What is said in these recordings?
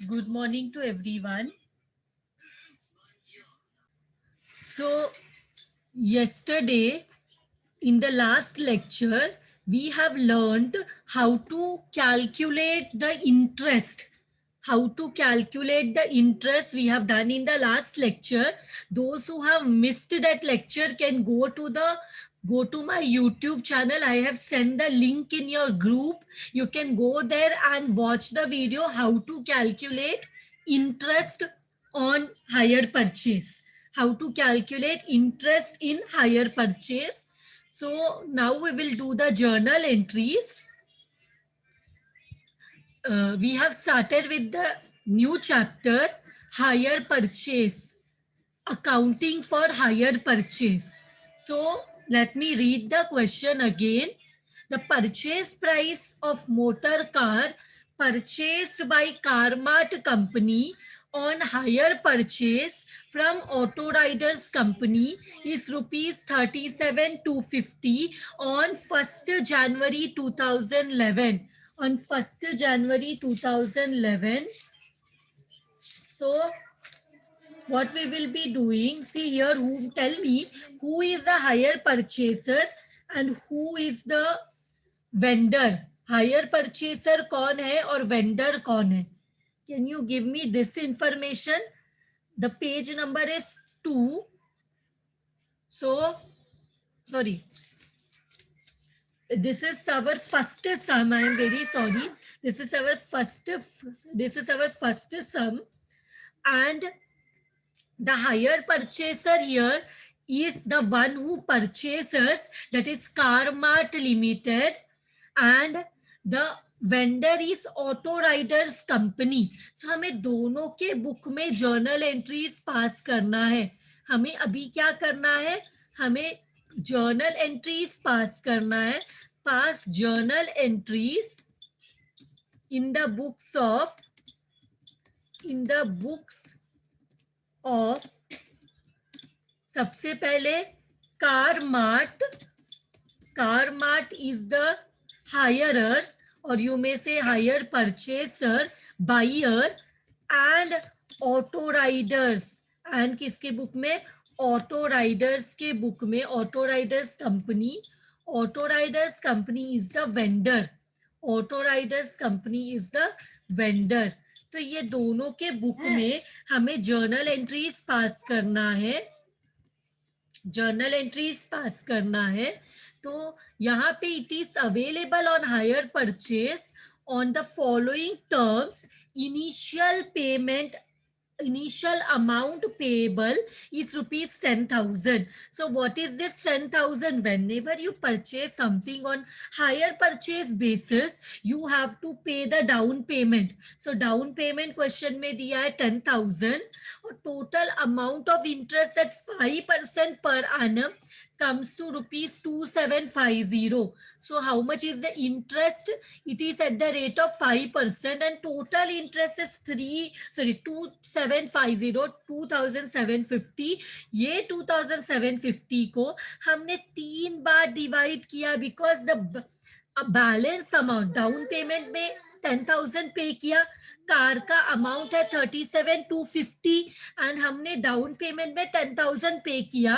Good morning to everyone. So, yesterday in the last lecture, we have learned how to calculate the interest. How to calculate the interest we have done in the last lecture. Those who have missed that lecture can go to my YouTube channel. I have sent the link in your group. You can go there and watch the video how to calculate interest on hire purchase. How to calculate interest in hire purchase. So now we will do the journal entries. We have started with the new chapter, hire purchase, accounting for hire purchase. So let me read the question again. The purchase price of motor car purchased by Carmart company on hire purchase from Auto Riders company is rupees 37,250 on 1st January 2011. On 1st January 2011. So what we will be doing, see here, who tell me who is the hire purchaser and who is the vendor. Hire purchaser कौन है और vendor कौन है? Can you give me this information? The page number is 2. So, sorry. This is our first sum. I am very sorry. This is our first sum, and the hire purchaser here is the one who purchases, that is Carmart Limited, and the vendor is Auto Riders company. So हमें दोनों के book में journal entries pass करना है. हमें अभी क्या करना है? हमें जर्नल एंट्रीज पास करना है. पास journal entries in the books of सबसे पहले Carmart is the hirer, or you may say hire purchaser, buyer, and Auto Riders. And किसके बुक में? Auto Riders के बुक में. Auto Riders company is the vendor. Auto Riders company is the vendor. तो ये दोनों के book में हमें जर्नल एंट्रीज पास करना है. जर्नल एंट्रीज पास करना है. तो यहाँ पे it is available on hire purchase on the following terms. Initial amount payable is rupees 10,000. So what is this 10,000? Whenever you purchase something on hire purchase basis, you have to pay the down payment. So down payment question में दिया है 10,000 और total amount of interest at 5% per annum comes to rupees 2750. So how much is the interest? It is at the rate of 5% and total interest is 2750. ये 2750 को हमने 3 बार divide किया because the balance amount down payment में 10,000 पे किया. Car का amount है 37,250 and हमने डाउन पेमेंट में 10,000 पे किया,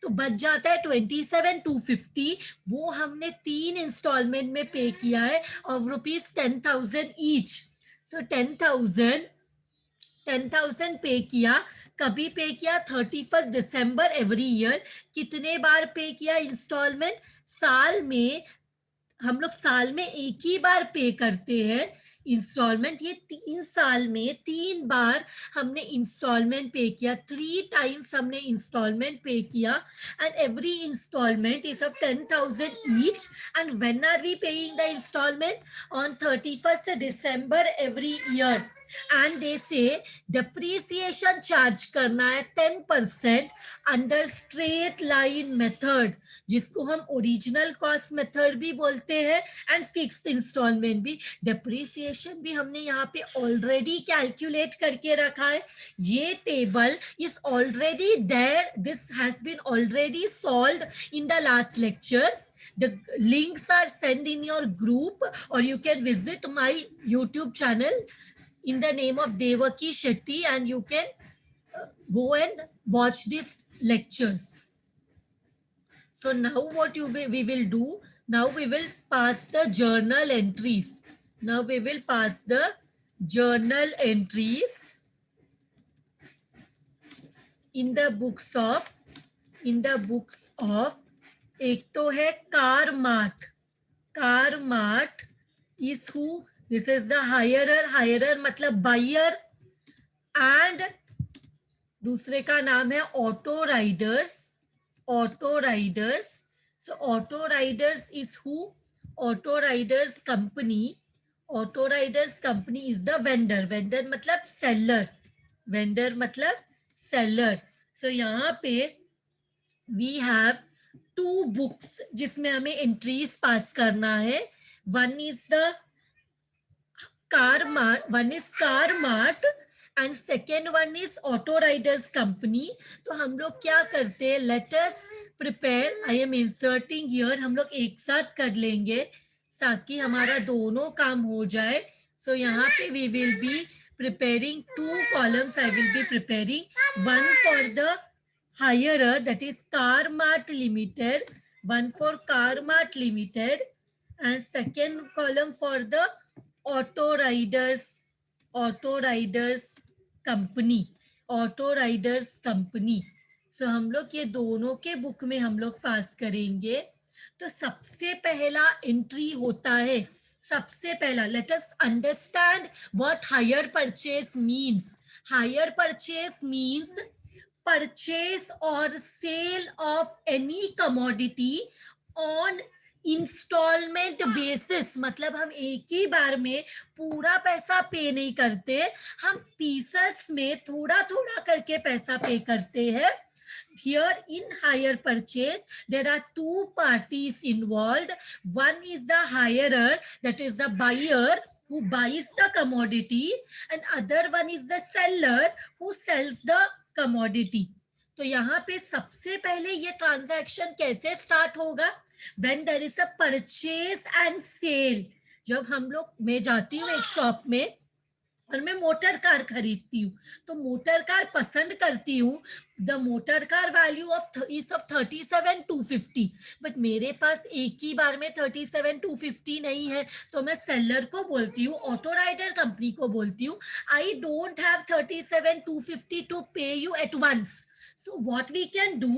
तो बच जाता है 27,250. वो हमने 3 इंस्टॉलमेंट में पे किया है ऑफ रुपीज 10,000 ईच. सो 10,000 पे किया. कभी पे किया? 31 दिसंबर एवरी ईयर. कितने बार पे किया इंस्टॉलमेंट? साल में हम लोग साल में एक ही बार पे करते हैं इंस्टॉलमेंट. ये 3 साल में 3 बार हमने इंस्टॉलमेंट पे किया. 3 टाइम्स हमने इंस्टॉलमेंट पे किया and every installment is of 10,000 each. And when are we paying the installment? On 31st December every year. And they say depreciation charge करना है 10% अंडर स्ट्रेट लाइन मेथड, जिसको हम original cost method भी बोलते हैं and fixed instalment भी. Depreciation भी हमने यहाँ पे ऑलरेडी कैलकुलेट करके रखा है. ये table is already there. This has been already solved in the last lecture. The links are sent in your group or you can visit my YouTube channel. in the name of Devaki Shetty, and you can go and watch these lectures. So now what we will do, now we will pass the journal entries. Now we will pass the journal entries in the books of, एक तो है कारमार्ट. कारमार्ट is who? This is the hirer. hirer मतलब buyer. And दूसरे का नाम है auto Riders. Auto Riders. So auto riders is who? Auto riders company. Auto riders company is the vendor. vendor मतलब seller. vendor मतलब seller. So यहाँ पे we have two books जिसमें हमें entries पास करना है. One is the car mart and second one is auto riders company. तो हम लोग क्या करते हैं, let us prepare. I am inserting here. हम लोग एक साथ कर लेंगे ताकि हमारा दोनों काम हो जाए. So यहाँ पे we will be preparing two columns. I will be preparing one for the hirer, that is Car-Mart Limited, one for Car-Mart Limited, and second column for the auto riders company. Auto riders company. So हम लोग ये दोनों के book में हम लोग पास करेंगे. तो सबसे पहला एंट्री होता है, सबसे पहला let us understand what hire purchase means. Hire purchase means purchase or sale of any commodity on installment basis. मतलब हम एक ही बार में पूरा पैसा पे नहीं करते, हम पीसेस में थोड़ा थोड़ा करके पैसा पे करते हैं. Here in hire purchase, there are two parties involved. One is the hirer, that is the buyer who buys the commodity, and other one is the seller who sells the commodity. तो यहाँ पे सबसे पहले ये transaction कैसे start होगा, when there is a purchase and sale. जब हम लोग, मैं जाती हूँ एक शॉप में और मैं मोटर कार खरीदती हूँ, तो मोटर कार पसंद करती हूँ. The motor car value of is of 37,250, but मेरे पास एक ही बार में 37,250 नहीं है, तो मैं सेलर को बोलती हूँ, ऑटो राइडर कंपनी को बोलती हूँ, I don't have 37,250 to pay you at once. So what we can do,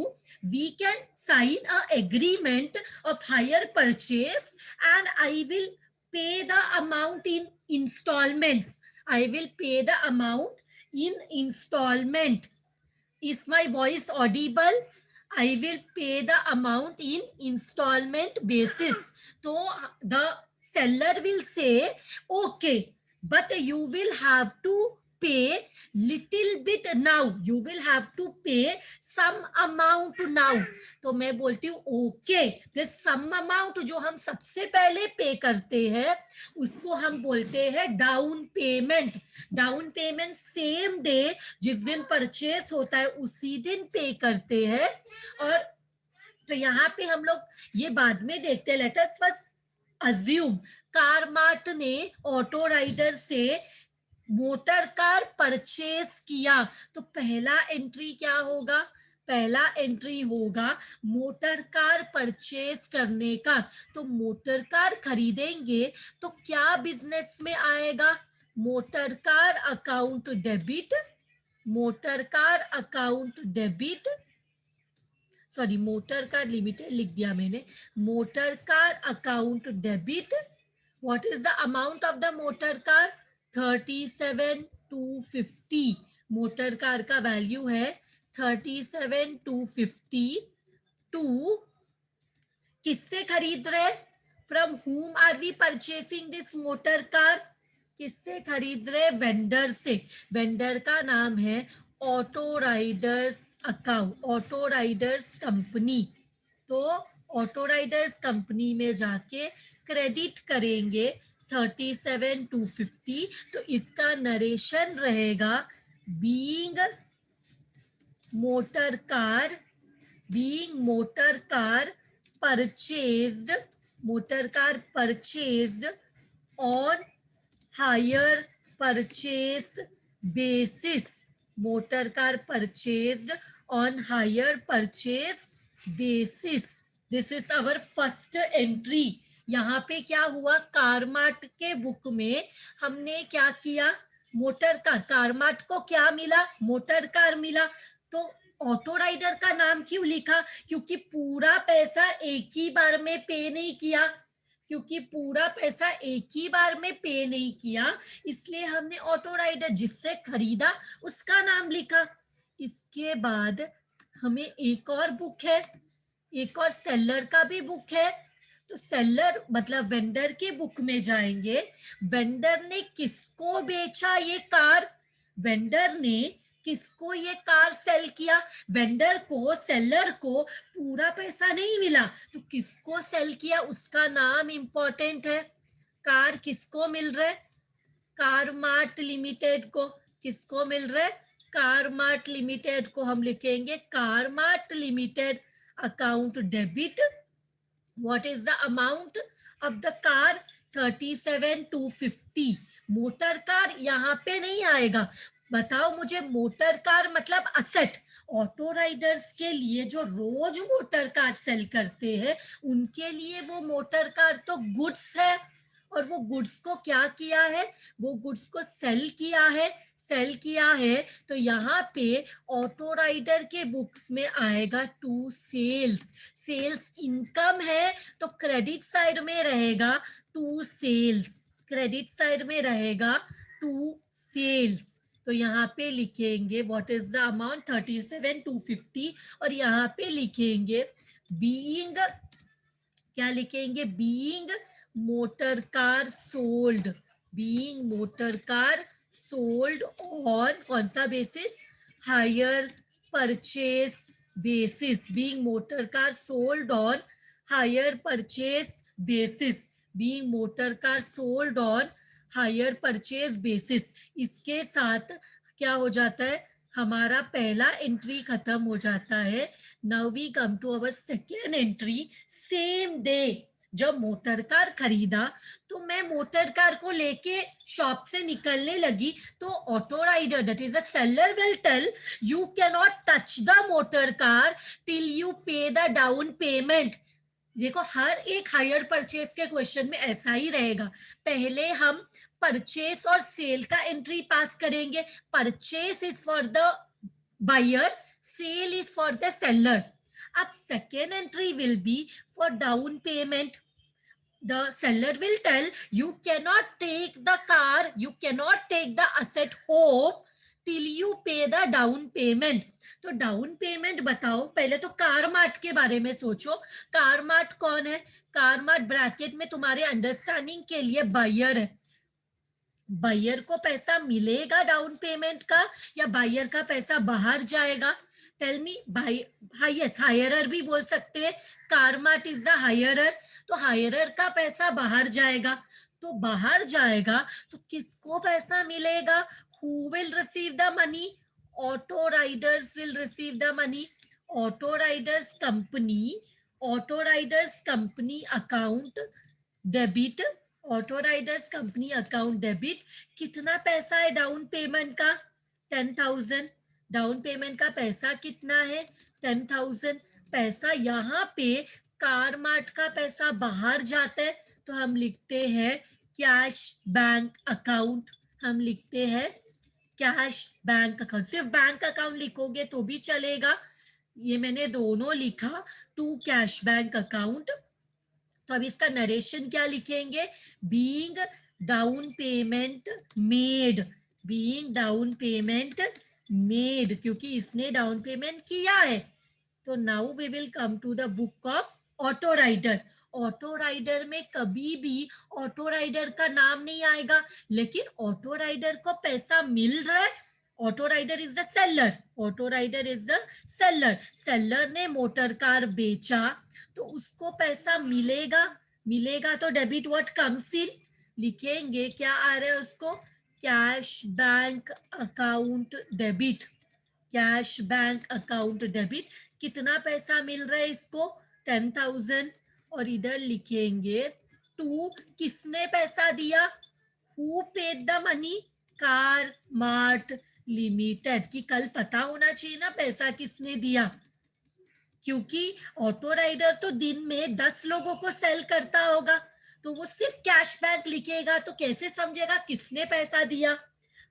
we can sign a agreement of hire purchase and I will pay the amount in installments. I will pay the amount in installment. Is my voice audible? I will pay the amount in installment basis. So the seller will say, okay, but you will have to pay little bit now. You will have to pay some amount now. तो मैं बोलती हूँ okay, this some amount जो हम सबसे पहले पे करते हैं उसको हम बोलते हैं down payment. Down payment same day जिस दिन परचेस होता है उसी दिन पे करते हैं. और तो यहाँ पे हम लोग ये बाद में देखते हैं. Let us first assume car-mart ने ऑटो राइडर से मोटर कार परचेस किया, तो पहला एंट्री क्या होगा, पहला एंट्री होगा मोटर कार परचेस करने का. तो मोटर कार खरीदेंगे तो क्या बिजनेस में आएगा, motor car account debit. Motor car account debit, sorry motor car limited लिख दिया मैंने. Motor car account debit. What is the amount of the motor car, 37,250. Motor car का वैल्यू है 37,250. टू किससे खरीद रहे, from whom are we purchasing this motor car, किससे खरीद रहे, वेंडर से. वेंडर का नाम है auto riders account, auto riders company. तो ऑटो राइडर्स कंपनी में जाके क्रेडिट करेंगे 37,250. तो इसका नरेशन रहेगा being motor car, being motor car purchased, motor car purchased on hire purchase basis. Motor car purchased on hire purchase basis. This is our first entry. यहाँ पे क्या हुआ, कारमार्ट के बुक में हमने क्या किया, मोटर कार, कारमार्ट को क्या मिला, मोटर कार मिला, तो ऑटो राइडर का नाम क्यों लिखा, क्योंकि पूरा पैसा एक ही बार में पे नहीं किया, क्योंकि पूरा पैसा एक ही बार में पे नहीं किया, इसलिए हमने ऑटो राइडर जिससे खरीदा उसका नाम लिखा। इसके बाद हमें एक और बुक है, एक और सेलर का भी बुक है, तो सेलर मतलब वेंडर के बुक में जाएंगे, वेंडर ने किसको बेचा ये कार, वेंडर ने किसको ये कार सेल किया, वेंडर को, सेलर को पूरा पैसा नहीं मिला, तो किसको सेल किया उसका नाम इंपॉर्टेंट है। कार किसको मिल रहा है, कारमार्ट लिमिटेड को, किसको मिल रहा है, कारमार्ट लिमिटेड को, हम लिखेंगे Carmart limited account debit. What is the amount of the car? 37,250. Motor car यहाँ पे नहीं आएगा। बताओ मुझे, मोटर कार मतलब असेट। ऑटो राइडर्स के लिए जो रोज मोटर कार सेल करते हैं उनके लिए वो मोटर कार तो गुड्स है, और वो गुड्स को क्या किया है, वो गुड्स को सेल किया है, सेल किया है, तो यहाँ पे ऑटो राइडर के बुक्स में आएगा टू सेल्स। सेल्स इनकम है तो क्रेडिट साइड में रहेगा टू सेल्स, क्रेडिट साइड में रहेगा टू सेल्स। तो यहाँ पे लिखेंगे व्हाट इज द अमाउंट 37,250, और यहाँ पे लिखेंगे बीइंग, क्या लिखेंगे, being motor car sold, being motor car sold on कौन सा basis, hire purchase basis, being motor car sold on hire purchase basis, being motor car sold on hire purchase basis. इसके साथ क्या हो जाता है, हमारा पहला एंट्री खत्म हो जाता है। Now we come to our second entry. Same day जब मोटर कार खरीदा तो मैं मोटर कार को लेके शॉप से निकलने लगी, तो auto rider that is a seller will tell you can not touch the motor car till you pay the down payment. देखो हर एक हायर परचेस के क्वेश्चन में ऐसा ही रहेगा, पहले हम परचेस और सेल का एंट्री पास करेंगे। Purchase is for the buyer, sale is for the seller. अब second entry will be for down payment. The seller will tell you cannot take the car, you cannot take the asset home till you pay the down payment. तो down payment बताओ, पहले तो कारमार्ट के बारे में सोचो। कारमार्ट कौन है, कारमार्ट ब्रैकेट में तुम्हारे अंडरस्टैंडिंग के लिए बायर है। बायर को पैसा मिलेगा डाउन पेमेंट का, या बायर का पैसा बाहर जाएगा, टेल मी। यस, हायरर भी बोल सकते हैं, कारमार्ट इज द हायरर, तो हायरर का पैसा बाहर जाएगा, तो बाहर जाएगा तो किसको पैसा मिलेगा, who will receive the money, auto Riders will receive the money. Auto riders company, auto riders company account debit, auto riders company account debit. कितना पैसा है डाउन पेमेंट का, 10,000। डाउन पेमेंट का पैसा कितना है, 10,000। पैसा यहाँ पे कारमार्ट का पैसा बाहर जाता है, तो हम लिखते हैं कैश बैंक अकाउंट, हम लिखते हैं कैश बैंक अकाउंट। सिर्फ बैंक अकाउंट लिखोगे तो भी चलेगा, ये मैंने दोनों लिखा, टू कैश बैंक अकाउंट। तो अब इसका नरेशन क्या लिखेंगे, being down payment made, being down payment made, क्योंकि इसने डाउन पेमेंट किया है। तो now we will come to the book of auto rider. Auto rider में कभी भी ऑटो राइडर का नाम नहीं आएगा, लेकिन ऑटो राइडर को पैसा मिल रहा है। Auto rider is the seller, auto rider is the seller, seller ने मोटर कार बेचा तो उसको पैसा मिलेगा, मिलेगा तो डेबिट व्हाट कम्स इन, लिखेंगे क्या आ रहा है उसको, cash bank account debit, cash bank account debit. कितना पैसा मिल रहा है इसको, 10,000। और इधर लिखेंगे टू, किसने पैसा दिया, who paid the money, car mart limited, कि कल पता होना चाहिए ना पैसा किसने दिया, क्योंकि ऑटो राइडर तो दिन में 10 लोगों को सेल करता होगा, तो वो सिर्फ कैशबैक लिखेगा तो कैसे समझेगा किसने पैसा दिया।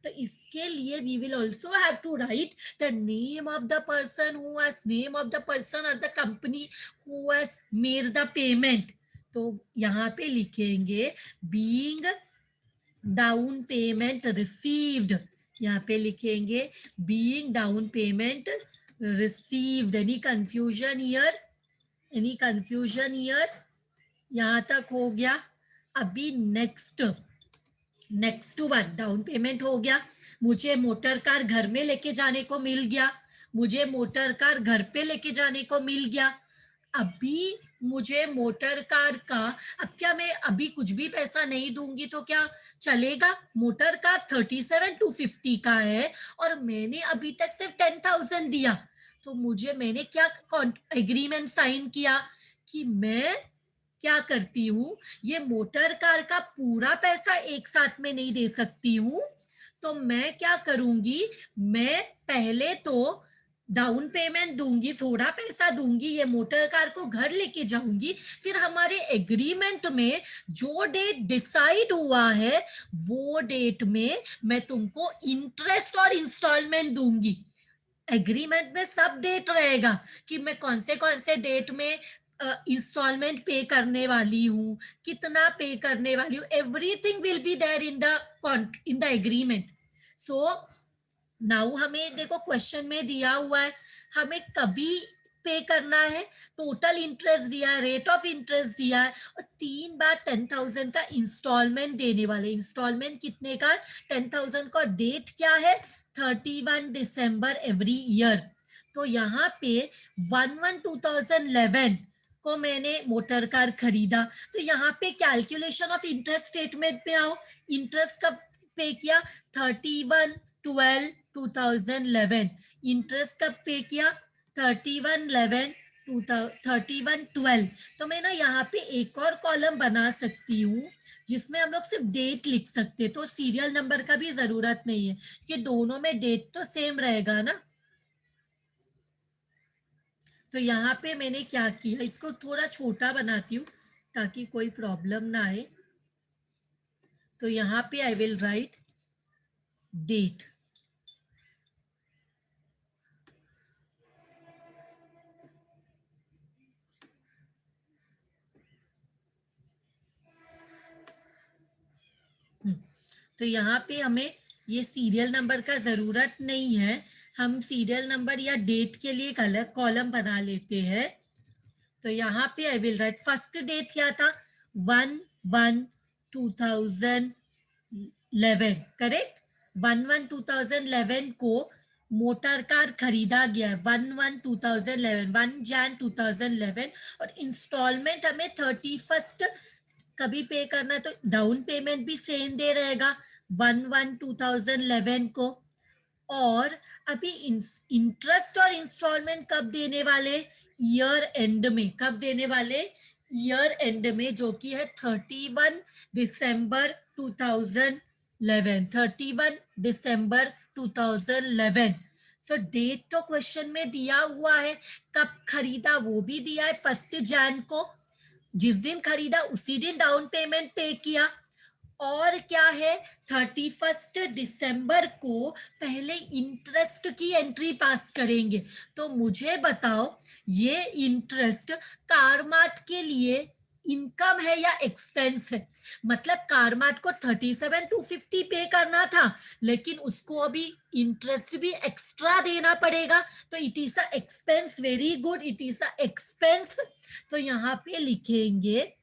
तो इसके लिए we will also have to write the name of the person who has, name of the person और the company who has made the payment. तो यहाँ पे लिखेंगे बीइंग डाउन पेमेंट रिसीव्ड, यहाँ पे लिखेंगे being down payment received. Any confusion here, any confusion here, यहाँ तक हो गया। अभी नेक्स्ट वन, डाउन पेमेंट हो गया, मुझे मोटर कार घर में लेके जाने को मिल गया, मुझे मोटर कार घर पे लेके जाने को मिल गया। अभी मुझे मोटर कार का, अब क्या मैं अभी कुछ भी पैसा नहीं दूंगी तो क्या चलेगा? मोटर कार 37,250 का है और मैंने अभी तक सिर्फ 10,000 दिया, तो मैंने क्या एग्रीमेंट साइन किया कि मैं क्या करती हूँ, ये मोटर कार का पूरा पैसा एक साथ में नहीं दे सकती हूँ, तो मैं क्या करूंगी, मैं पहले तो डाउन पेमेंट दूंगी, थोड़ा पैसा दूंगी, ये मोटर कार को घर लेके जाऊंगी, फिर हमारे एग्रीमेंट में जो डेट डिसाइड हुआ है वो डेट में मैं तुमको इंटरेस्ट और इंस्टॉलमेंट दूंगी। एग्रीमेंट में सब डेट रहेगा कि मैं कौन से डेट में इंस्टॉलमेंट पे करने वाली हूँ, कितना पे करने वाली हूँ, everything will be there in the agreement. So now हमें देखो क्वेश्चन में दिया हुआ है हमें कभी पे करना है, टोटल इंटरेस्ट दिया है, रेट ऑफ इंटरेस्ट दिया है और 3 बार 10,000 का इंस्टॉलमेंट देने वाले। इंस्टॉलमेंट कितने का? 10,000 का। डेट क्या है? 31 दिसंबर एवरी ईयर। तो यहाँ पे 1/1/2011 को मैंने मोटर कार खरीदा, तो यहाँ पे कैलकुलेशन ऑफ इंटरेस्ट स्टेटमेंट पे आओ। इंटरेस्ट कब पे किया? 31/12/2011। इंटरेस्ट कब पे किया? 31/11/31/12। तो मैं ना यहाँ पे एक और कॉलम बना सकती हूँ जिसमें हम लोग सिर्फ डेट लिख सकते, तो सीरियल नंबर का भी जरूरत नहीं है कि दोनों में डेट तो सेम रहेगा ना। तो यहाँ पे मैंने क्या किया, इसको थोड़ा छोटा बनाती हूँ ताकि कोई प्रॉब्लम ना आए। तो यहाँ पे आई विल राइट डेट। तो यहाँ पे हमें ये सीरियल नंबर का जरूरत नहीं है, हम सीरियल नंबर या डेट के लिए एक अलग कॉलम बना लेते हैं। तो यहाँ पे I will write first date क्या था? 1/1/2011, करेक्ट। 1/1/2011 को मोटर कार खरीदा गया है, 1/1/2011, 1 Jan 2011, और इंस्टॉलमेंट हमें 31 कभी पे करना है, तो डाउन पेमेंट भी सेम डे रहेगा 1/1/2011 को। और अभी इंटरेस्ट और इंस्टॉलमेंट कब देने वाले? ईयर एंड में। कब देने वाले? ईयर एंड में, जो कि है 31 दिसंबर 2011। 31 दिसंबर 2011। सो डेट तो क्वेश्चन में दिया हुआ है, कब खरीदा वो भी दिया है 1 Jan को, जिस दिन खरीदा उसी दिन डाउन पेमेंट पे किया। और क्या है, 31 दिसंबर को पहले इंटरेस्ट की एंट्री पास करेंगे। तो मुझे बताओ ये इंटरेस्ट कारमार्ट के लिए इनकम है या एक्सपेंस है? मतलब कारमार्ट को 37,250 पे करना था, लेकिन उसको अभी इंटरेस्ट भी एक्स्ट्रा देना पड़ेगा, तो it is a expense. Very good, it is a expense. तो यहाँ पे लिखेंगे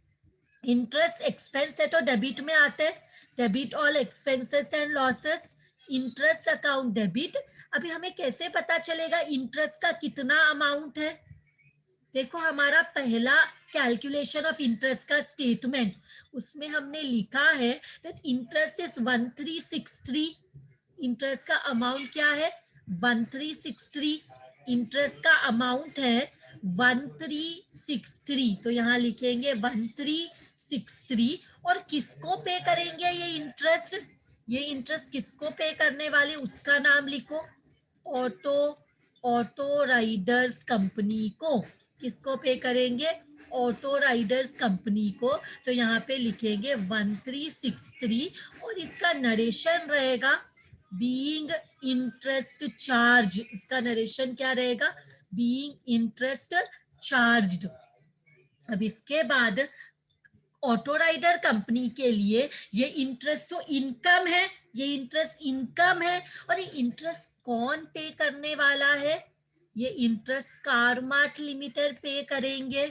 इंटरेस्ट एक्सपेंस है तो डेबिट में आते हैं, debit all expenses and losses, interest account debit. अभी हमें कैसे पता चलेगा इंटरेस्ट का कितना अमाउंट है? देखो हमारा पहला कैलकुलेशन ऑफ इंटरेस्ट का स्टेटमेंट, उसमें हमने लिखा है दैट इंटरेस्ट इज 1363। इंटरेस्ट का अमाउंट क्या है? 1363। इंटरेस्ट का अमाउंट है 1363, तो यहाँ लिखेंगे 1363। और किसको पे करेंगे ये इंटरेस्ट? ये इंटरेस्ट किसको पे करने वाले उसका नाम लिखो, ऑटो राइडर्स कंपनी को। किसको पे करेंगे, ऑटो राइडर्स कंपनी को। तो यहाँ पे लिखेंगे 1363 और इसका नरेशन रहेगा बीइंग इंटरेस्ट चार्ज। इसका नरेशन क्या रहेगा, बीइंग इंटरेस्ट चार्ज्ड। अब इसके बाद ऑटो राइडर कंपनी के लिए ये इंटरेस्ट तो इनकम है, ये इंटरेस्ट इनकम है। और ये इंटरेस्ट कौन पे करने वाला है, ये इंटरेस्ट कारमार्ट लिमिटेड पे करेंगे,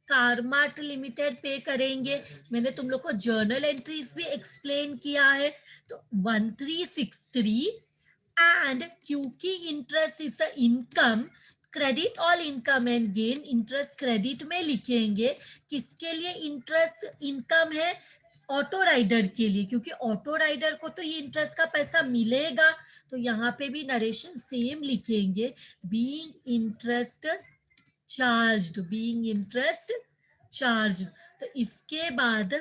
कारमार्ट लिमिटेड पे करेंगे। मैंने तुम लोग को जर्नल एंट्रीज भी एक्सप्लेन किया है। तो 1363 एंड क्योंकि interest is a income, credit all income and gain, interest credit में लिखेंगे। किसके लिए इंटरेस्ट इनकम है, ऑटो राइडर के लिए, क्योंकि ऑटो राइडर को तो ये इंटरेस्ट का पैसा मिलेगा। तो यहाँ पे भी नरेशन सेम लिखेंगे, being interest charged, being interest charge. तो इसके बाद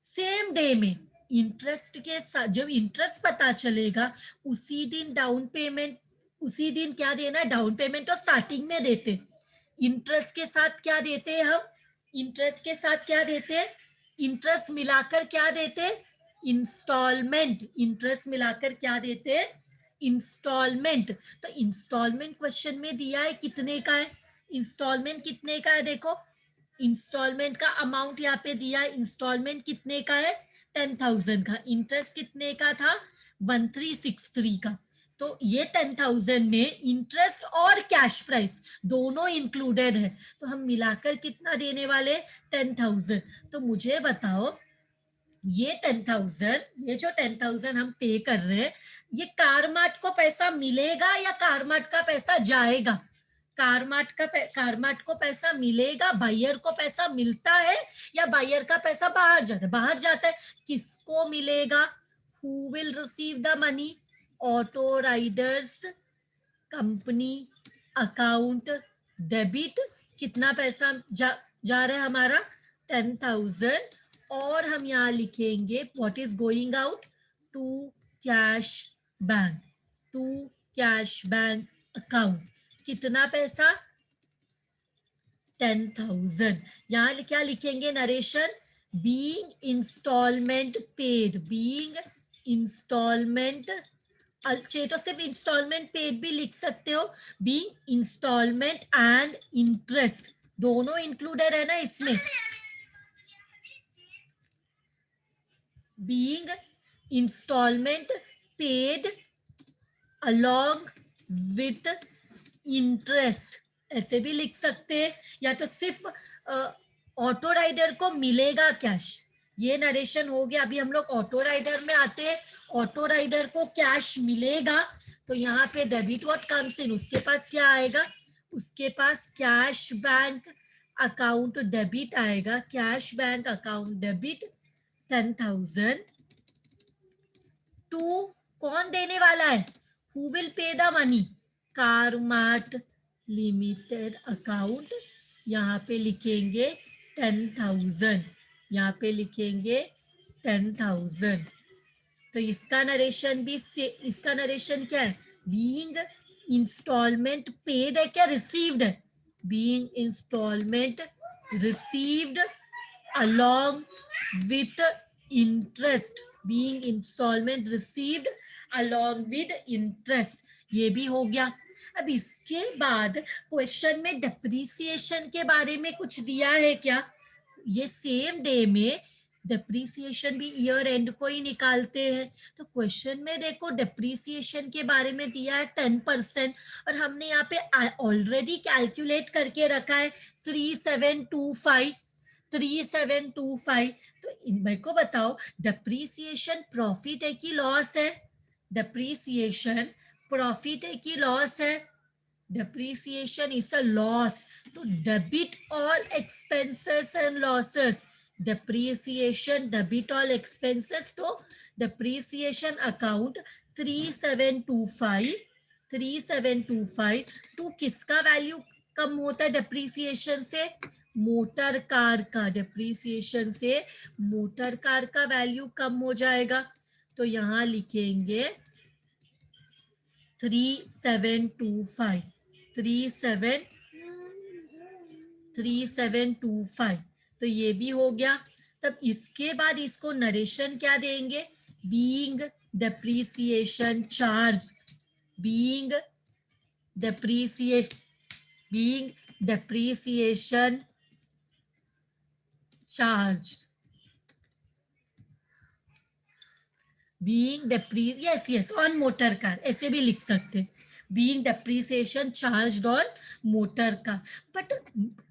सेम डे में इंटरेस्ट के साथ जब इंटरेस्ट पता चलेगा उसी दिन डाउन पेमेंट, उसी दिन क्या देना है, डाउन पेमेंट तो स्टार्टिंग में देते, इंटरेस्ट के साथ क्या देते हैं हम, इंटरेस्ट के साथ क्या देते हैं, इंटरेस्ट मिलाकर क्या देते हैं, इंस्टॉलमेंट। इंटरेस्ट मिलाकर क्या देते हैं, इंस्टॉलमेंट। तो इंस्टॉलमेंट क्वेश्चन में दिया है कितने का है, इंस्टॉलमेंट कितने का है, देखो इंस्टॉलमेंट का अमाउंट यहाँ पे दिया है, इंस्टॉलमेंट कितने का है 10,000 का, इंटरेस्ट कितने का था 1363 का। तो ये 10,000 में इंटरेस्ट और कैश प्राइस दोनों इंक्लूडेड है। तो हम मिलाकर कितना देने वाले 10,000। तो मुझे बताओ ये 10,000, ये जो 10,000 हम पे कर रहे हैं, ये कारमार्ट को पैसा मिलेगा या कारमार्ट का पैसा जाएगा, कारमार्ट को पैसा मिलेगा, बायर को पैसा मिलता है या बायर का पैसा बाहर जाता है, बाहर जाता है। किसको मिलेगा, who will receive the money, auto riders company account debit. कितना पैसा जा रहा है हमारा 10,000 और हम यहाँ लिखेंगे what is going out to cash bank, to cash bank account. कितना पैसा 10,000। यहाँ क्या लिखेंगे narration, being installment paid, being installment, अच्छे तो सिर्फ इंस्टॉलमेंट पेड भी लिख सकते हो, बीइंग इंस्टॉलमेंट एंड इंटरेस्ट दोनों इंक्लूडेड है ना इसमें, being installment paid along with interest ऐसे भी लिख सकते हैं, या तो सिर्फ ऑटो राइडर को मिलेगा कैश, ये नरेशन हो गया। अभी हम लोग ऑटो राइडर में आते हैं, ऑटो राइडर को कैश मिलेगा तो यहाँ पे डेबिट व्हाट कम्स इन, उसके पास क्या आएगा, उसके पास कैश बैंक अकाउंट डेबिट आएगा, cash bank account debit 10,000 to, कौन देने वाला है, who will pay the money, Carmart limited account. यहाँ पे लिखेंगे 10,000, यहाँ पे लिखेंगे 10,000। तो इसका नरेशन भी इसका नरेशन क्या है, बीइंग इंस्टॉलमेंट पेड है क्या रिसीव्ड है, being installment received along with interest, being installment received along with interest, ये भी हो गया। अब इसके बाद क्वेश्चन में डेप्रीसिएशन के बारे में कुछ दिया है क्या, ये सेम डे में डेप्रीसिएशन भी ईयर एंड को ही निकालते हैं। तो क्वेश्चन में देखो डेप्रीसिएशन के बारे में दिया है 10% और हमने यहाँ पे ऑलरेडी कैलकुलेट करके रखा है 3725, 3725। तो मेरे को बताओ डेप्रीसिएशन प्रॉफिट है कि लॉस है, डेप्रीसिएशन प्रॉफिट है कि लॉस है, depreciation is a loss, तो debit all expenses and losses, depreciation debit all expenses, तो depreciation account 3725, 3725 टू किसका वैल्यू कम होता है डेप्रीसिएशन से, मोटर कार का, डेप्रीसिएशन से मोटर कार का वैल्यू कम हो जाएगा। तो यहाँ लिखेंगे 3725, 3725, तो ये भी हो गया। तब इसके बाद इसको नरेशन क्या देंगे, being depreciation charge, being depreciation charge, being yes on motor car, ऐसे भी लिख सकते, being depreciation charge on motor car. But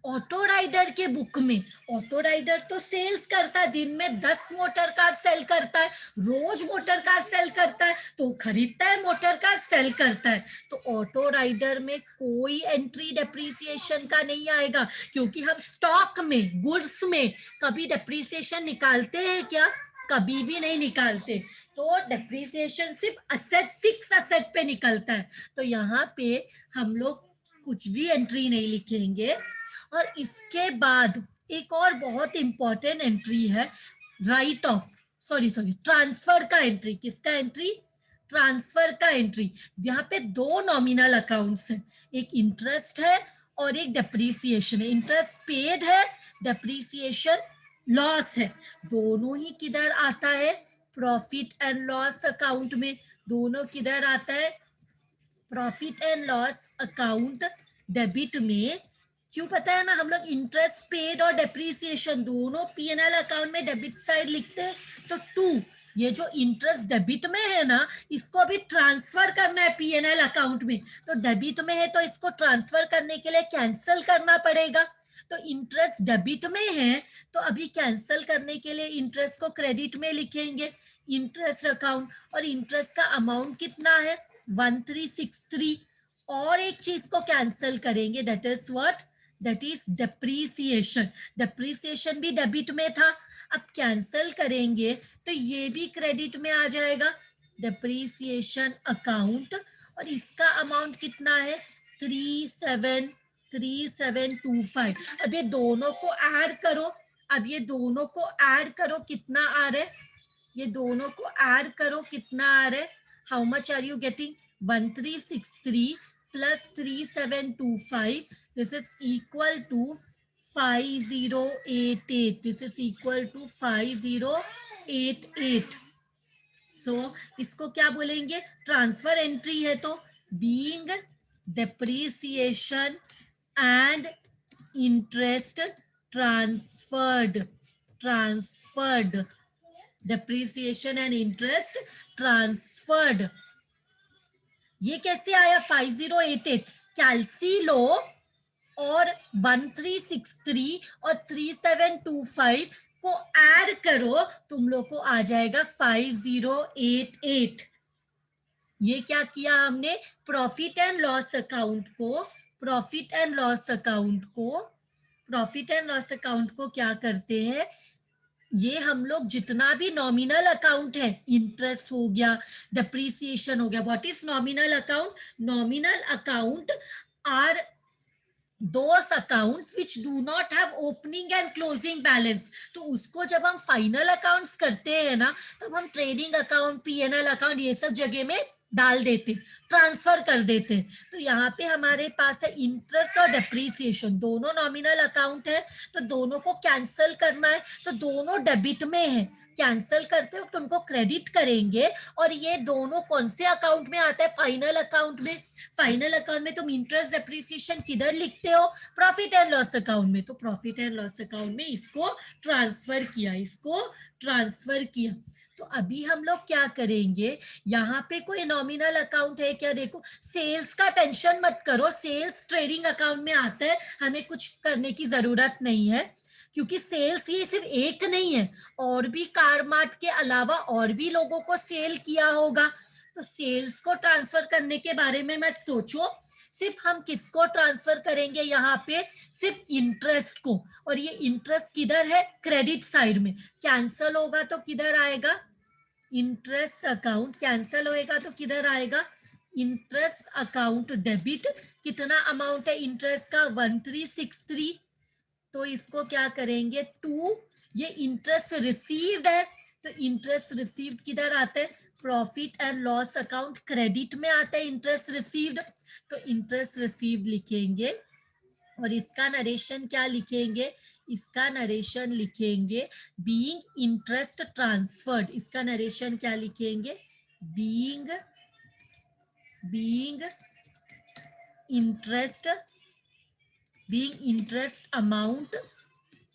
auto rider के बुक में, ऑटो राइडर तो सेल्स करता है, दिन में 10 मोटर कार सेल करता है, रोज मोटर कार सेल करता है, तो खरीदता है मोटर कार, सेल करता है, तो ऑटो राइडर में कोई एंट्री डेप्रीसिएशन का नहीं आएगा, क्योंकि हम स्टॉक में, गुड्स में कभी डेप्रीसिएशन निकालते हैं क्या, कभी भी नहीं निकालते। तो डेप्रीसिएशन सिर्फ असेट, फिक्स असेट पे निकलता है, तो यहाँ पे हम लोग कुछ भी एंट्री नहीं लिखेंगे। और इसके बाद एक और बहुत इंपॉर्टेंट एंट्री है, राइट ऑफ, सॉरी ट्रांसफर का एंट्री। किसका एंट्री, ट्रांसफर का एंट्री। यहाँ पे दो नॉमिनल अकाउंट्स हैं, एक इंटरेस्ट है और एक डेप्रीसिएशन है। इंटरेस्ट पेड है, डेप्रीसिएशन लॉस है, दोनों ही किधर आता है, प्रॉफिट एंड लॉस अकाउंट में। दोनों किधर आता है, profit and loss account debit में। क्यों पता है ना, हम लोग इंटरेस्ट पेड और डेप्रीसिएशन दोनों पीएनएल अकाउंट में डेबिट साइड लिखते हैं। तो 2, ये जो इंटरेस्ट डेबिट में है ना, इसको अभी ट्रांसफर करना है पीएनएल अकाउंट में, तो डेबिट में है तो इसको ट्रांसफर करने के लिए कैंसिल करना पड़ेगा। तो इंटरेस्ट डेबिट में है, तो अभी कैंसिल करने के लिए इंटरेस्ट को क्रेडिट में लिखेंगे, इंटरेस्ट अकाउंट। और इंटरेस्ट का अमाउंट कितना है, 1363। और एक चीज को कैंसिल करेंगे, that is what, that is depreciation. Depreciation भी डेबिट में था, अब कैंसिल करेंगे तो ये भी क्रेडिट में आ जाएगा, डेप्रीसिएशन अकाउंट। और इसका अमाउंट कितना है, 3725। अब ये दोनों को ऐड करो, अब ये दोनों को ऐड करो, कितना आ रहा है, ये दोनों को ऐड करो, कितना आ रहा है, how much are you getting, 1363 plus 3725, this is equal to 5088, this is equal to 5088। सो इसको क्या बोलेंगे, ट्रांसफर एंट्री है, तो being depreciation and interest transferred, depreciation and interest transferred. ये कैसे आया 5088, कैलसी लो और 1363 और 3725 को ऐड करो, तुम लोग को आ जाएगा 5088। ये क्या किया हमने, प्रॉफिट एंड लॉस अकाउंट को, प्रॉफिट एंड लॉस अकाउंट को क्या करते हैं, ये हम लोग जितना भी नॉमिनल अकाउंट है, इंटरेस्ट हो गया, डेप्रीसिएशन हो गया, what is nominal account, nominal account are those accounts which do not have opening and closing balance। तो उसको जब हम फाइनल अकाउंट्स करते हैं ना, तब हम ट्रेडिंग अकाउंट, पीएनएल अकाउंट, ये सब जगह में डाल देते, ट्रांसफर कर देते। तो यहाँ पे हमारे पास है इंटरेस्ट और डेप्रीसिएशन, दोनों नॉमिनल अकाउंट है, तो दोनों को कैंसिल करना है, तो दोनों डेबिट में है, कैंसिल करते वक्त उनको क्रेडिट करेंगे। और ये दोनों कौन से अकाउंट में आता है, फाइनल अकाउंट में। फाइनल अकाउंट में तुम इंटरेस्ट डेप्रीसिएशन किधर लिखते हो, प्रॉफिट एंड लॉस अकाउंट में, तो प्रॉफिट एंड लॉस अकाउंट में इसको ट्रांसफर किया, इसको ट्रांसफर किया। तो अभी हम लोग क्या करेंगे, यहाँ पे कोई नॉमिनल अकाउंट है क्या, देखो सेल्स का टेंशन मत करो, सेल्स ट्रेडिंग अकाउंट में आता है, हमें कुछ करने की जरूरत नहीं है, क्योंकि सेल्स ये सिर्फ एक नहीं है, और भी कार मार्ट के अलावा और भी लोगों को सेल किया होगा। तो सेल्स को ट्रांसफर करने के बारे में मत सोचो, सिर्फ हम किसको ट्रांसफर करेंगे, यहाँ पे सिर्फ इंटरेस्ट को। और ये इंटरेस्ट किधर है, क्रेडिट साइड में, कैंसल होगा तो किधर आएगा, इंटरेस्ट अकाउंट, कैंसल होएगा तो किधर आएगा, इंटरेस्ट अकाउंट डेबिट। कितना अमाउंट है इंटरेस्ट का, 1363। तो इसको क्या करेंगे, 2, ये इंटरेस्ट रिसीव्ड है, तो इंटरेस्ट रिसीव्ड किधर आता है, profit and loss account credit में आता है इंटरेस्ट रिसीव्ड। तो इंटरेस्ट रिसीव्ड लिखेंगे और इसका नरेशन क्या लिखेंगे, इसका नरेशन लिखेंगे बीइंग इंटरेस्ट ट्रांसफर्ड। इसका नरेशन क्या लिखेंगे, बीइंग इंटरेस्ट अमाउंट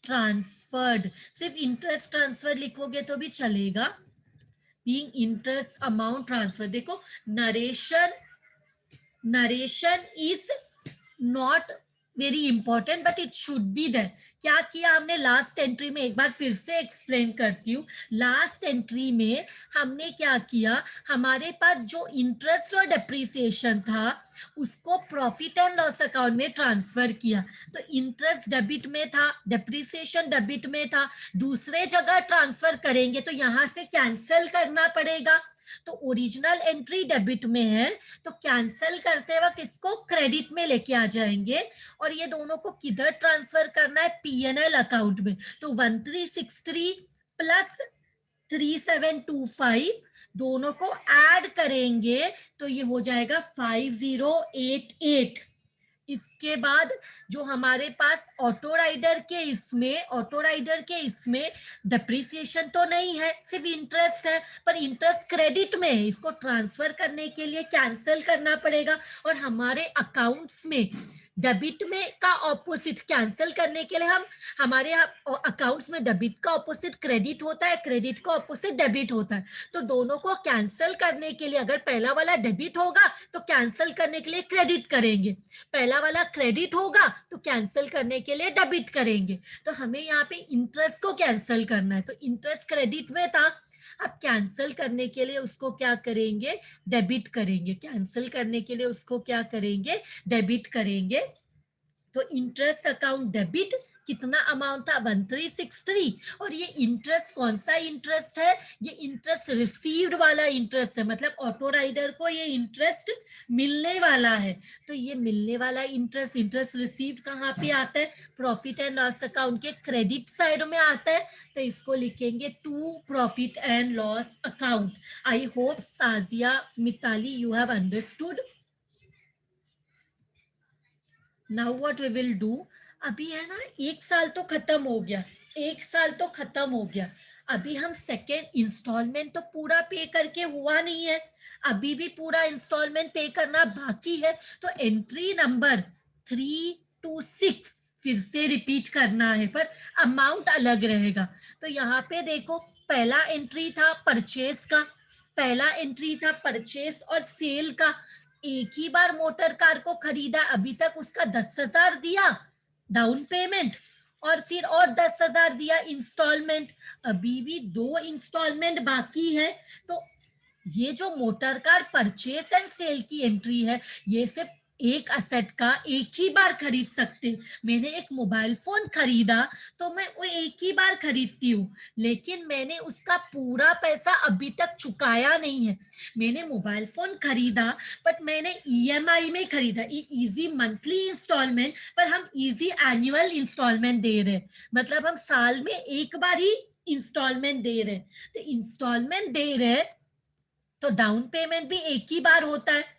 ट्रांसफर्ड। सिर्फ इंटरेस्ट ट्रांसफर लिखोगे तो भी चलेगा, बीइंग इंटरेस्ट अमाउंट ट्रांसफर। देखो narration is not very important but it should be there. क्या किया हमने लास्ट एंट्री में, एक बार फिर से एक्सप्लेन करती हूँ। लास्ट एंट्री में हमने क्या किया, हमारे पास जो इंटरेस्ट और डेप्रिसिएशन था उसको प्रॉफिट एंड लॉस अकाउंट में ट्रांसफर किया। तो इंटरेस्ट डेबिट में था, डेप्रिसिएशन डेबिट में था, दूसरे जगह ट्रांसफर करेंगे तो यहां से कैंसिल करना पड़ेगा। तो ओरिजिनल एंट्री डेबिट में है तो कैंसिल करते वक्त इसको क्रेडिट में लेके आ जाएंगे और ये दोनों को किधर ट्रांसफर करना है, पीएनएल अकाउंट में। तो 1363 प्लस 3725 दोनों को ऐड करेंगे तो ये हो जाएगा 5088। इसके बाद जो हमारे पास ऑटो राइडर के इसमें डेप्रिसिएशन तो नहीं है, सिर्फ इंटरेस्ट है, पर इंटरेस्ट क्रेडिट में है, इसको ट्रांसफर करने के लिए कैंसिल करना पड़ेगा। और हमारे अकाउंट्स में डेबिट में का ऑपोजिट कैंसिल करने के लिए हमारे अकाउंट्स में डेबिट का ऑपोजिट क्रेडिट होता है, क्रेडिट का ऑपोजिट डेबिट होता है। तो दोनों को कैंसिल करने के लिए अगर पहला वाला डेबिट होगा तो कैंसिल करने के लिए क्रेडिट करेंगे, पहला वाला क्रेडिट होगा तो कैंसिल करने के लिए डेबिट करेंगे। तो हमें यहाँ पे इंटरेस्ट को कैंसिल करना है, तो इंटरेस्ट क्रेडिट में था, अब कैंसिल करने के लिए उसको क्या करेंगे, डेबिट करेंगे। कैंसिल करने के लिए उसको क्या करेंगे, डेबिट करेंगे। तो इंटरेस्ट अकाउंट डेबिट कितना अमाउंट था, 1363। और ये इंटरेस्ट कौन सा इंटरेस्ट है, ये इंटरेस्ट रिसीव्ड वाला इंटरेस्ट है, मतलब ऑटो राइडर को ये इंटरेस्ट मिलने वाला है। तो ये मिलने वाला इंटरेस्ट रिसीव्ड कहाँ पे आता है, प्रॉफिट एंड लॉस अकाउंट के क्रेडिट साइड में आता है। तो इसको लिखेंगे to profit and loss account. I hope Sajiya, Mitali, you have understood. Now what we will do, अभी है ना, एक साल तो खत्म हो गया, अभी हम सेकेंड इंस्टॉलमेंट तो पूरा पे करके हुआ नहीं है, अभी भी पूरा इंस्टॉलमेंट पे करना बाकी है। तो एंट्री नंबर 3 to 6 फिर से रिपीट करना है, पर अमाउंट अलग रहेगा। तो यहाँ पे देखो, पहला एंट्री था परचेस और सेल का। एक ही बार मोटर कार को खरीदा, अभी तक उसका 10,000 दिया डाउन पेमेंट और फिर और 10,000 दिया इंस्टॉलमेंट, अभी भी 2 इंस्टॉलमेंट बाकी है। तो ये जो motor car purchase and sale की एंट्री है, ये सिर्फ एक असेट का एक ही बार खरीद सकते। मैंने एक मोबाइल फोन खरीदा तो मैं वो एक ही बार खरीदती हूँ, लेकिन मैंने उसका पूरा पैसा अभी तक चुकाया नहीं है। मैंने मोबाइल फोन खरीदा बट मैंने ईएमआई में खरीदा, इजी मंथली इंस्टॉलमेंट, पर हम इजी एनुअल इंस्टॉलमेंट दे रहे, मतलब हम साल में एक बार ही इंस्टॉलमेंट दे रहे। तो इंस्टॉलमेंट दे रहे तो डाउन पेमेंट भी एक ही बार होता है,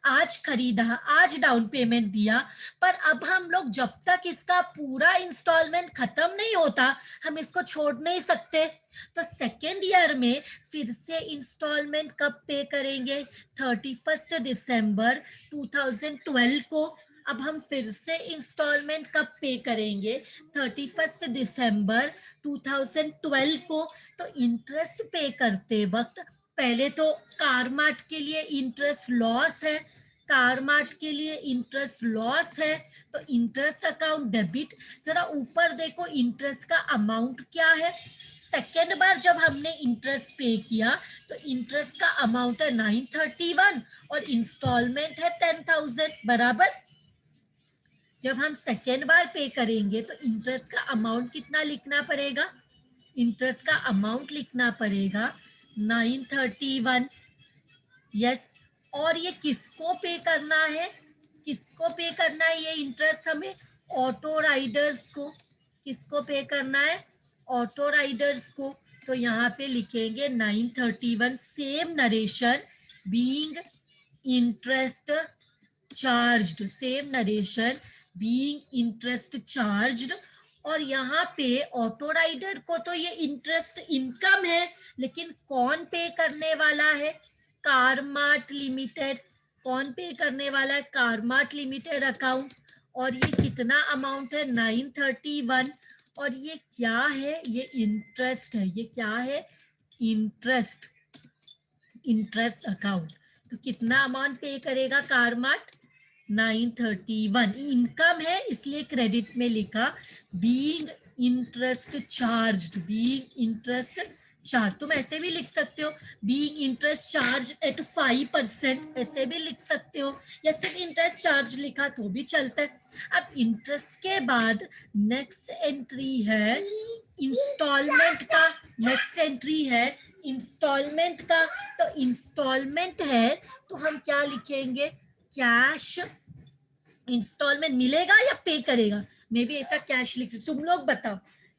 आज खरीदा आज डाउन पेमेंट दिया, पर अब हम लोग जब तक इसका पूरा इंस्टॉलमेंट खत्म नहीं होता हम इसको छोड़ नहीं सकते। तो सेकेंड ईयर में फिर से इंस्टॉलमेंट कब पे करेंगे, 31 दिसंबर 2012 को। अब हम फिर से इंस्टॉलमेंट कब पे करेंगे, 31 दिसंबर 2012 को। तो इंटरेस्ट पे करते वक्त पहले तो कारमार्ट के लिए इंटरेस्ट लॉस है, तो इंटरेस्ट अकाउंट डेबिट। जरा ऊपर देखो इंटरेस्ट का अमाउंट क्या है, सेकेंड बार जब हमने इंटरेस्ट पे किया तो इंटरेस्ट का अमाउंट है 931 और इंस्टॉलमेंट है 10,000 बराबर। जब हम सेकेंड बार पे करेंगे तो इंटरेस्ट का अमाउंट कितना लिखना पड़ेगा, इंटरेस्ट का अमाउंट लिखना पड़ेगा 931। यस, और ये किसको पे करना है, ये इंटरेस्ट हमें ऑटो राइडर्स को, किसको पे करना है, ऑटो राइडर्स को। तो यहाँ पे लिखेंगे 931 same narration being interest charged, same narration being interest charged. और यहाँ पे ऑटो राइडर को तो ये इंटरेस्ट इनकम है, लेकिन कौन पे करने वाला है? कारमार्ट लिमिटेड। कौन पे करने वाला है? कारमार्ट लिमिटेड अकाउंट। और ये कितना अमाउंट है? 931। और ये क्या है? ये इंटरेस्ट है। ये क्या है? Interest, interest account. तो कितना अमाउंट पे करेगा कारमार्ट? 931। इनकम है इसलिए क्रेडिट में लिखा being interest charged, being interest charge. तुम ऐसे भी लिख सकते हो बीइंग इंटरेस्ट चार्ज एट 5%, ऐसे भी लिख सकते हो, या सिर्फ इंटरेस्ट चार्ज लिखा तो भी चलता है। अब इंटरेस्ट के बाद नेक्स्ट एंट्री है इंस्टॉलमेंट का। नेक्स्ट एंट्री है इंस्टॉलमेंट का। तो इंस्टॉलमेंट है तो हम क्या लिखेंगे? कैश इंस्टॉलमेंट मिलेगा या पे करेगा? मे भी ऐसा कैश लिख, तुम लोग बताओ।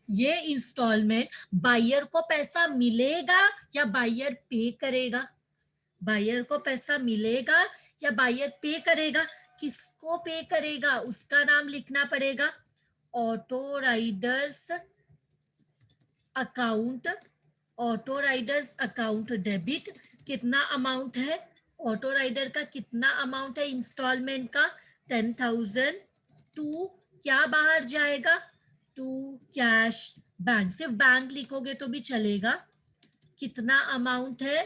ये इंस्टॉलमेंट बायर को पैसा मिलेगा या बायर पे करेगा? बायर को पैसा मिलेगा या बायर पे करेगा? किसको पे करेगा उसका नाम लिखना पड़ेगा। Auto riders account, auto riders account debit. कितना अमाउंट है? ऑटो राइडर का कितना अमाउंट है इंस्टॉलमेंट का? 10,000। टू क्या बाहर जाएगा? To cash bank. सिर्फ बैंक लिखोगे तो भी चलेगा। कितना अमाउंट है?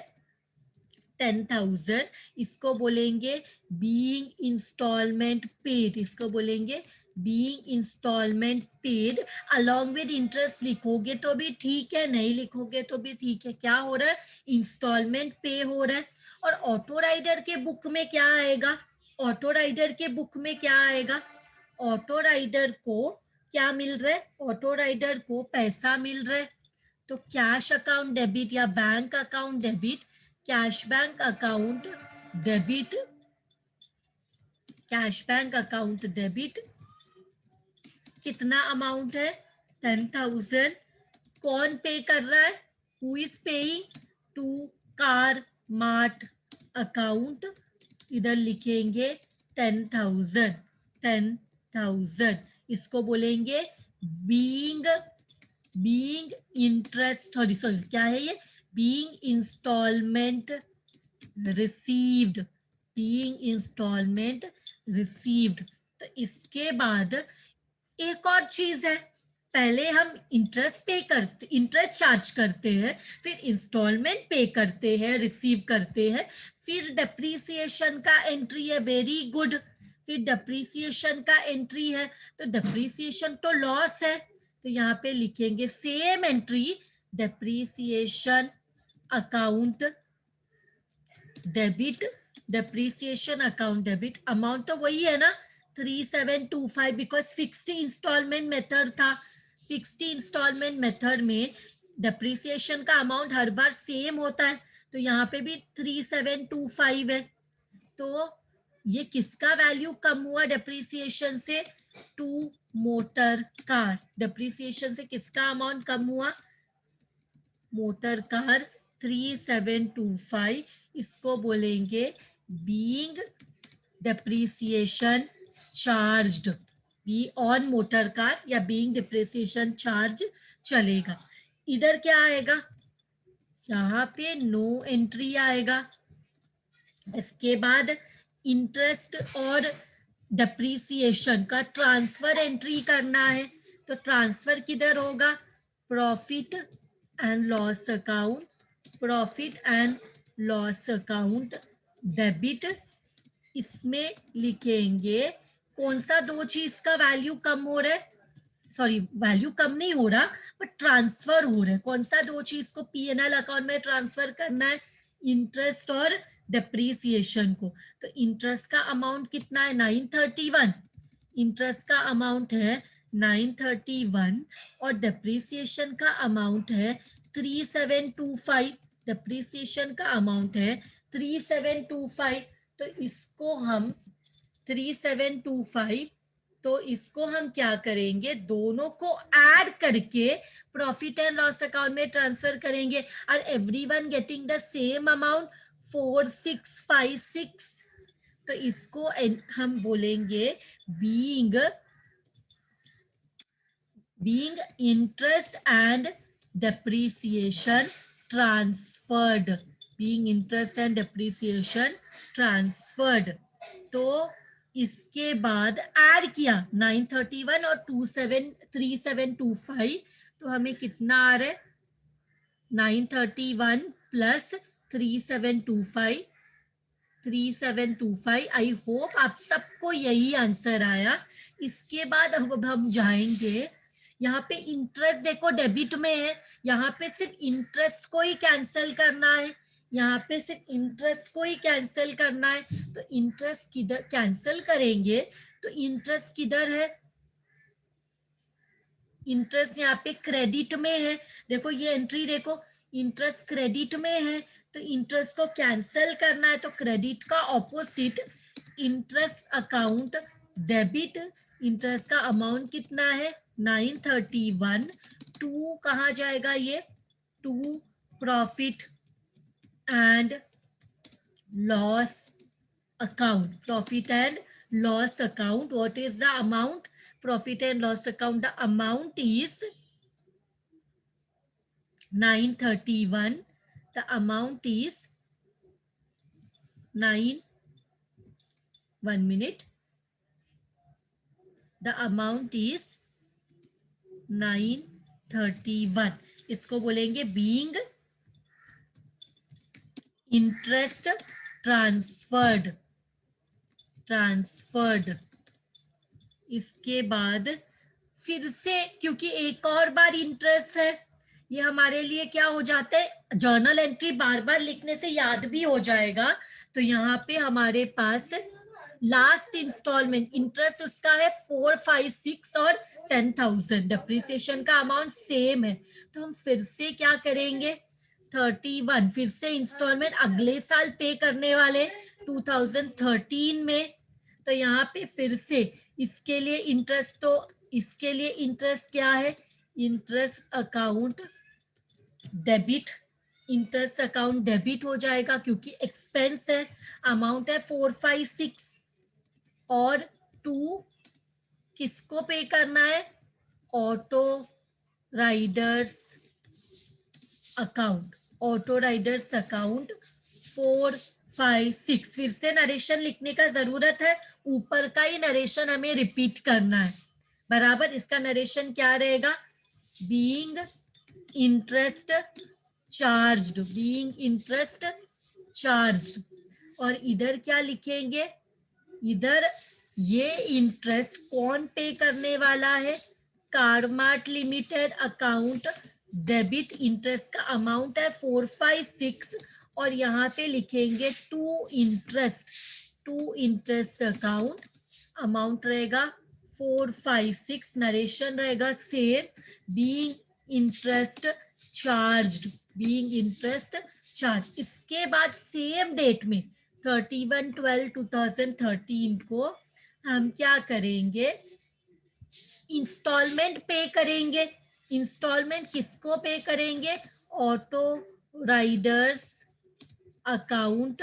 10,000। इसको बोलेंगे बीइंग इंस्टॉलमेंट पेड, इसको बोलेंगे being installment paid. Along with interest लिखोगे तो भी ठीक है, नहीं लिखोगे तो भी ठीक है। क्या हो रहा है? इंस्टॉलमेंट पे हो रहा है। और ऑटो राइडर के बुक में क्या आएगा? ऑटो राइडर के बुक में क्या आएगा? ऑटो राइडर को क्या मिल रहा है? ऑटो राइडर को पैसा मिल रहा है। तो कैश अकाउंट डेबिट या bank account debit, cash bank account debit, cash bank account debit. कितना अमाउंट है? 10,000। कौन पे कर रहा है? Who is paying? To car mart account. इधर लिखेंगे 10,000, 10,000। इसको बोलेंगे being, being interest, sorry sorry क्या है ये? Being installment received, being installment received. तो इसके बाद एक और चीज है, पहले हम इंटरेस्ट पे करते, इंटरेस्ट चार्ज करते हैं, फिर इंस्टॉलमेंट पे करते हैं, रिसीव करते हैं, फिर डेप्रीसिएशन का एंट्री है। Very good. फिर डेप्रीसिएशन का एंट्री है। तो डेप्रीसिएशन तो लॉस है, तो यहाँ पे लिखेंगे same entry depreciation account debit, depreciation account debit. Amount तो वही है ना 3725, बिकॉज फिक्स्ड इंस्टॉलमेंट मेथड था। फिक्स्ड इंस्टॉलमेंट मेथड में डेप्रीसिएशन का अमाउंट हर बार सेम होता है, तो यहाँ पे भी 3725 है। तो ये किसका वैल्यू कम हुआ डेप्रीसिएशन से? To motor car. डेप्रीसिएशन से किसका अमाउंट कम हुआ? Motor car 3725। इसको बोलेंगे being depreciation charged, be on motor car या बीइंग डेप्रीसिएशन चार्ज चलेगा। इधर क्या आएगा? यहाँ पे नो एंट्री आएगा। इसके बाद इंटरेस्ट और डेप्रीसिएशन का ट्रांसफर एंट्री करना है, तो ट्रांसफर किधर होगा? Profit and loss account, profit and loss account debit. इसमें लिखेंगे कौन सा दो चीज का वैल्यू कम हो रहा है? सॉरी वैल्यू कम नहीं हो रहा, बट ट्रांसफर हो रहा है। कौन सा दो चीज को पीएनएल अकाउंट में ट्रांसफर करना है? इंटरेस्ट और डेप्रीसिएशन को। तो इंटरेस्ट का अमाउंट कितना है? 931। इंटरेस्ट का अमाउंट है 931 और डेप्रीसिएशन का अमाउंट है 3725। डेप्रीसिएशन का अमाउंट है 3725। तो इसको हम 3725 तो इसको हम क्या करेंगे, दोनों को ऐड करके प्रॉफिट एंड लॉस अकाउंट में ट्रांसफर करेंगे। और everyone getting the same amount 4656। तो इसको हम बोलेंगे being interest and depreciation transferred, being interest and depreciation transferred। तो इसके बाद ऐड किया 931 और 3725, तो हमें कितना आ रहा है, 931 प्लस 3725, 3725। आई होप आप सबको यही आंसर आया। इसके बाद अब हम जाएंगे, यहाँ पे इंटरेस्ट देखो डेबिट में है, यहाँ पे सिर्फ इंटरेस्ट को ही कैंसिल करना है, यहाँ पे सिर्फ इंटरेस्ट को ही कैंसिल करना है। तो इंटरेस्ट किधर कैंसिल करेंगे, तो इंटरेस्ट किधर है, इंटरेस्ट यहाँ पे क्रेडिट में है। देखो ये एंट्री देखो, इंटरेस्ट क्रेडिट में है, तो इंटरेस्ट को कैंसिल करना है, तो क्रेडिट का opposite interest account debit. Interest का अमाउंट कितना है 931। टू कहाँ जाएगा ये, to profit and loss account, profit and loss account। what is the amount, profit and loss account, the amount is 931, the amount is 1 minute, the amount is 931। इसको बोलेंगे being interest transferred। इसके बाद फिर से, क्योंकि एक और बार इंटरेस्ट है, ये हमारे लिए क्या हो जाता है, जर्नल एंट्री बार बार लिखने से याद भी हो जाएगा। तो यहाँ पे हमारे पास लास्ट इंस्टॉलमेंट इंटरेस्ट उसका है 456 और 10,000, डिप्रिसिएशन का अमाउंट सेम है। तो हम फिर से क्या करेंगे, 31 फिर से इंस्टॉलमेंट अगले साल पे करने वाले 2013 में। तो यहाँ पे फिर से इसके लिए इंटरेस्ट, तो इसके लिए इंटरेस्ट क्या है, interest account debit, interest account debit हो जाएगा क्योंकि एक्सपेंस है, अमाउंट है 456 और 2 किसको पे करना है, auto riders account, auto riders account 456। फिर से नरेशन लिखने का जरूरत है, ऊपर का ही नरेशन हमें रिपीट करना है बराबर। इसका नरेशन क्या रहेगा, being interest charged, being interest charged. और इधर क्या लिखेंगे, इधर ये इंटरेस्ट कौन पे करने वाला है, कारमार्ट लिमिटेड अकाउंट डेबिट, इंटरेस्ट का अमाउंट है 456 और यहाँ पे लिखेंगे टू इंटरेस्ट अकाउंट, अमाउंट रहेगा 456, नरेशन रहेगा same, being interest charged, being interest charge. इसके बाद सेम डेट में 31/12/2013 को हम क्या करेंगे, इंस्टॉलमेंट पे करेंगे। इंस्टॉलमेंट किसको पे करेंगे, ऑटो राइडर्स अकाउंट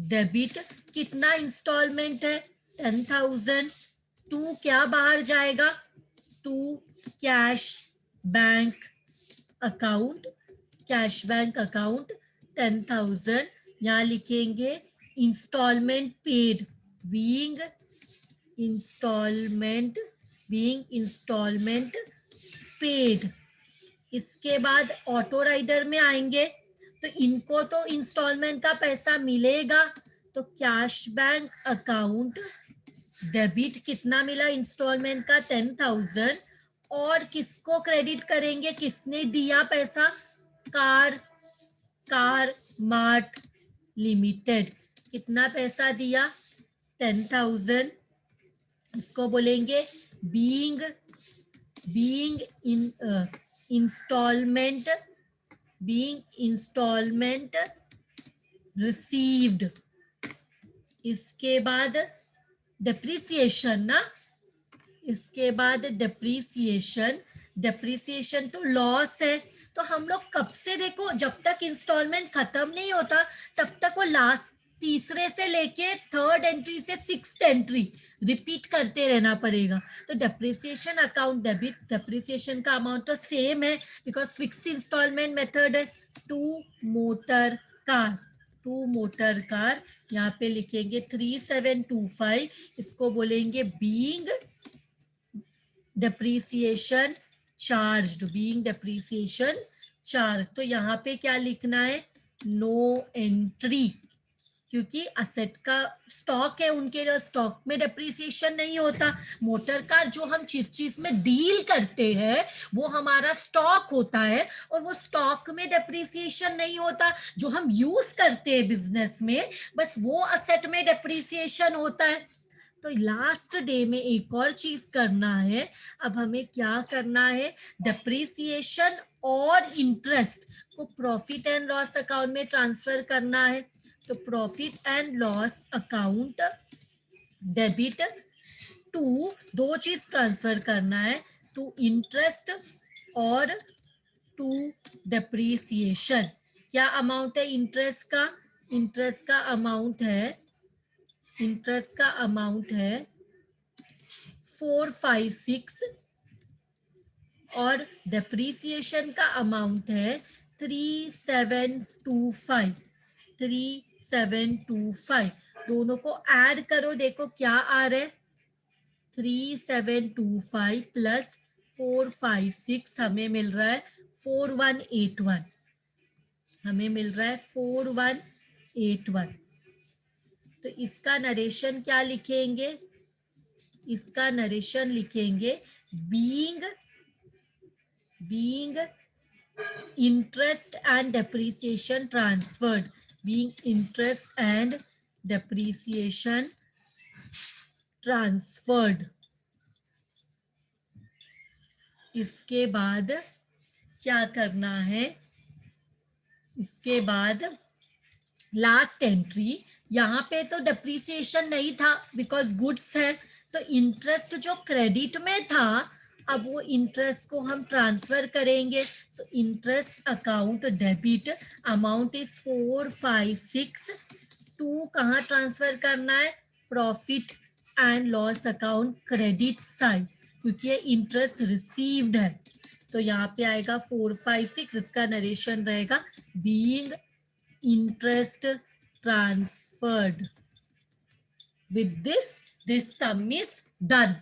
डेबिट। कितना इंस्टॉलमेंट है 10,000। टू क्या बाहर जाएगा, to cash bank account, cash bank account 10,000। यहाँ लिखेंगे installment paid, being installment paid. इसके बाद ऑटो राइडर में आएंगे, तो इनको तो इंस्टॉलमेंट का पैसा मिलेगा, तो कैश बैंक अकाउंट डेबिट कितना मिला इंस्टॉलमेंट का 10,000। और किसको क्रेडिट करेंगे, किसने दिया पैसा, कार मार्ट लिमिटेड, कितना पैसा दिया 10,000। इसको बोलेंगे बीइंग इंस्टॉलमेंट रिसीव्ड। इसके बाद डिप्रिसिएशन ना, इसके बाद डेप्रीसिएशन, डेप्रीसिएशन तो लॉस है, तो हम लोग कब से देखो जब तक इंस्टॉलमेंट खत्म नहीं होता तब तक वो लास्ट तीसरे से लेके थर्ड एंट्री से सिक्स्थ एंट्री रिपीट करते रहना पड़ेगा। तो डेप्रिसिएशन अकाउंट डेबिट, डेप्रिसिएशन का अमाउंट तो सेम है बिकॉज फिक्स इंस्टॉलमेंट मेथड है। To motor car, to motor car, यहाँ पे लिखेंगे 3725, इसको बोलेंगे being depreciation charge, being depreciation charge. तो यहाँ पे क्या लिखना है, नो एंट्री, क्योंकि असेट का स्टॉक है, उनके स्टॉक में डेप्रीसिएशन नहीं होता। मोटर कार जो हम जिस चीज में डील करते हैं वो हमारा स्टॉक होता है और वो स्टॉक में डेप्रीसिएशन नहीं होता। जो हम यूज करते हैं बिजनेस में बस वो असेट में डेप्रीसिएशन होता है। तो लास्ट डे में एक और चीज करना है, अब हमें क्या करना है, डेप्रीसिएशन और इंटरेस्ट को प्रॉफिट एंड लॉस अकाउंट में ट्रांसफर करना है। तो profit and loss account debit to, दो चीज ट्रांसफर करना है, टू इंटरेस्ट और टू डेप्रीसिएशन। क्या अमाउंट है इंटरेस्ट का, इंटरेस्ट का अमाउंट है, इंटरेस्ट का अमाउंट है 456 और डेप्रीसिएशन का अमाउंट है 3725, 3725। दोनों को ऐड करो, देखो क्या आ रहा है, 3725 प्लस 456 हमें मिल रहा है 4181, हमें मिल रहा है 4181। तो इसका नरेशन क्या लिखेंगे, इसका नरेशन लिखेंगे being interest and depreciation transferred, being interest and depreciation transferred। इसके बाद क्या करना है, इसके बाद लास्ट एंट्री, यहाँ पे तो डेप्रीसिएशन नहीं था बिकॉज गुड्स है, तो इंटरेस्ट जो क्रेडिट में था अब वो इंटरेस्ट को हम ट्रांसफर करेंगे। So interest account debit amount is 456, to कहाँ ट्रांसफर करना है, profit and loss account credit side, क्योंकि ये इंटरेस्ट रिसीव्ड है। तो यहाँ पे आएगा 456, इसका नरेशन रहेगा being interest transferred। With this sum is done।